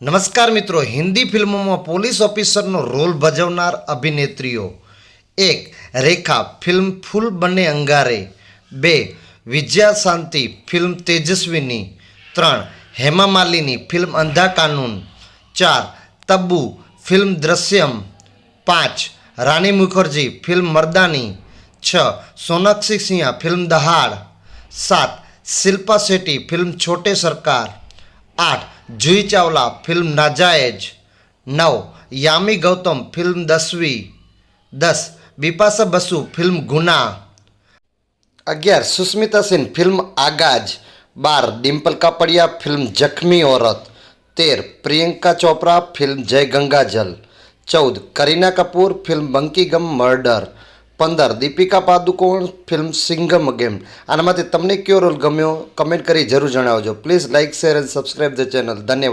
નમસ્કાર મિત્રો, હિન્દી ફિલ્મોમાં પોલીસ ઓફિસરનો રોલ ભજવનાર અભિનેત્રીઓ: 1. રેખા, film Phool Bane Angaare. 2. Vijaya Shanti, film Tejaswini. 3. Hema Malini, film Andha Kanoon. 4. Tabu, film Drishyam. 5. Rani Mukerji, film Mardaani. 6. Sonakshi Sinha, film Dahaad. 7. Shilpa Shetty, film Chhote Sarkar. 8. Juhi Chawla, film Najayaz. 9. Yami Gautam, film 10વી. 10. Bipasha Basu, film Gunaah. 11. Sushmita Sen, film Aaghaaz. 12. Dimple Kapadia, film Zakhmi Aurat. 13. Priyanka Chopra, film Jai Gangaajal. 14. Kareena Kapoor, film Buckingham murder. 15. Deepika Padukone, film Singham again. આનામાંથી તમને કયો રોલ ગમ્યો કમેન્ટ કરી જરૂર જણાવજો. Please like, share and subscribe the channel. ધન્યવાદ.